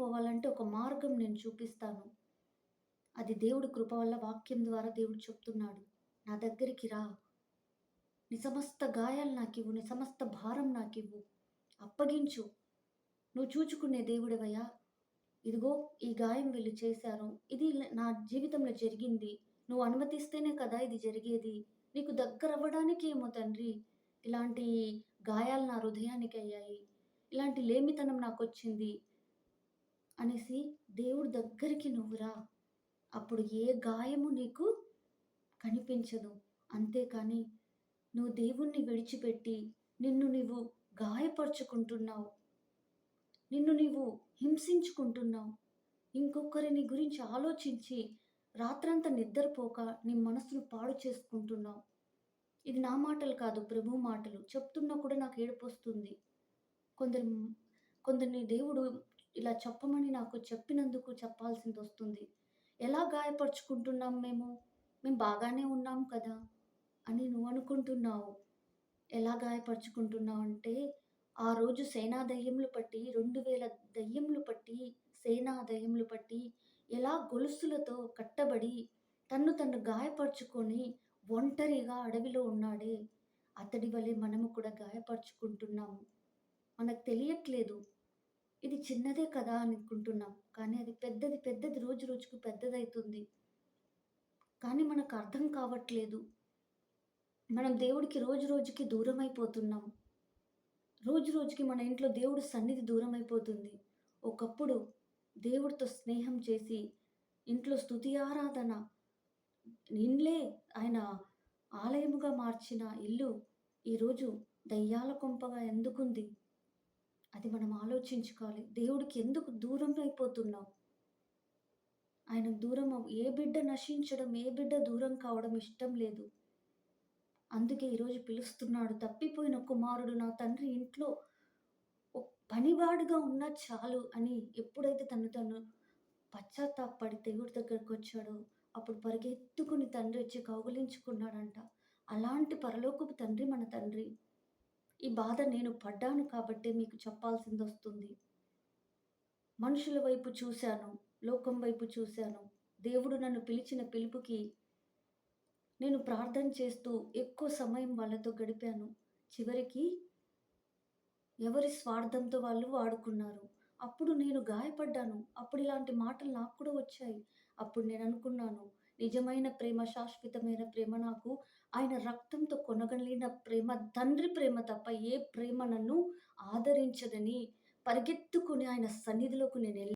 నడిపించుకుపోవాలంటే ఒక మార్గం నేను చూపిస్తాను. అది దేవుడి కృప వల్ల వాక్యం ద్వారా దేవుడు చెప్తున్నాడు. నా దగ్గరికి రా. నీ సమస్త గాయాలు నాకివ్వు. నీ సమస్త భారం నాకివ్వు. అప్పగించు. నువ్వు చూచుకునే దేవుడివయ్యా. ఇదిగో ఈ గాయం వీళ్ళు చేశారు. ఇది నా జీవితంలో జరిగింది. నువ్వు అనుమతిస్తేనే కదా ఇది జరిగేది. నీకు దగ్గరవ్వడానికేమో తండ్రి ఇలాంటి గాయాలు నా హృదయానికయ్యాయి. ఇలాంటి లేమితనం నాకొచ్చింది అనేసి దేవుడి దగ్గరికి నువ్వు రా. అప్పుడు ఏ గాయము నీకు కనిపించదు. అంతేకాని నువ్వు దేవుణ్ణి విడిచిపెట్టి నిన్ను నీవు గాయపరుచుకుంటున్నావు. నిన్ను నీవు హింసించుకుంటున్నావు. ఇంకొకరిని గురించి ఆలోచించి రాత్రంతా నిద్రపోక నీ మనసును పాడు చేసుకుంటున్నావు. ఇది నా మాటలు కాదు, ప్రభువు మాటలు. చెప్తున్నా కూడా నాకు ఏడుపొస్తుంది. కొందరు కొందరిని దేవుడు ఇలా చెప్పమని నాకు చెప్పినందుకు చెప్పాల్సిందొస్తుంది. ఎలా గాయపరుచుకుంటున్నాం మేము? మేము బాగానే ఉన్నాం కదా! అని నువ్వనుకుంటున్నావు. ఎలా గాయపరుచుకుంటున్నావంటే, ఆ రోజు సేనా దయ్యములు పట్టి 2000 దయ్యములు పట్టి, సేనా దయ్యములు పట్టి, ఎలా గొలుసులతో కట్టబడి, తన్ను గాయపరుచుకొని, ఒంటరిగా అడవిలో ఉన్నాడే, అతడి వలె మనము కూడా గాయపరుచుకుంటున్నాము. మనకు తెలియట్లేదు. ఇది చిన్నదే కదా అనుకుంటున్నాం. కానీ అది పెద్దది, పెద్దది రోజు రోజుకు పెద్దదైతుంది. కానీ మనకు అర్థం కావట్లేదు. మనం దేవుడికి రోజు రోజుకి దూరమైపోతున్నాం. రోజు రోజుకి మన ఇంట్లో దేవుడి సన్నిధి దూరమైపోతుంది. ఒకప్పుడు దేవుడితో స్నేహం చేసి, ఇంట్లో స్తుతి ఆరాధన, ఇల్లే ఆయన ఆలయముగా మార్చిన ఇల్లు ఈరోజు దయ్యాల కొంపగా ఎందుకుంది? అది మనం ఆలోచించుకోవాలి. దేవుడికి ఎందుకు దూరం అయిపోతున్నాం? ఆయనకు ఏ బిడ్డ నశించడం, ఏ బిడ్డ దూరం కావడం ఇష్టం లేదు. అందుకే ఈరోజు పిలుస్తున్నాడు. తప్పిపోయిన కుమారుడు నా తండ్రి ఇంట్లో పనివాడుగా ఉన్నా చాలు అని ఎప్పుడైతే తను పశ్చాత్తాపపడి దేవుడి దగ్గరకొచ్చాడో, అప్పుడు పరిగెత్తుకుని తండ్రి వచ్చి కౌగిలించుకున్నాడంట. అలాంటి పరలోకపు తండ్రి మన తండ్రి. ఈ బాధ నేను పడ్డాను కాబట్టే మీకు చెప్పాల్సిందొస్తుంది. మనుషుల వైపు చూశాను, లోకం వైపు చూశాను. దేవుడు నన్ను పిలిచిన పిలుపుకి నేను ప్రార్థన చేస్తూ ఎక్కువ సమయం వాళ్ళతో గడిపాను. చివరికి ఎవరి స్వార్థంతో వాళ్ళు వాడుకున్నారు. అప్పుడు నేను గాయపడ్డాను. అప్పుడు ఇలాంటి మాటలు నాకు కూడా వచ్చాయి. అప్పుడు నేననుకున్నాను, నిజమైన ప్రేమ, శాశ్వతమైన ప్రేమ నాకు ఆయన రక్తంతో కొనగలిగిన ప్రేమ, తండ్రి ప్రేమ తప్ప ఏ ప్రేమ నన్ను ఆదరించదని పరిగెత్తుకుని ఆయన సన్నిధిలోకి నేనెళ్ళాను.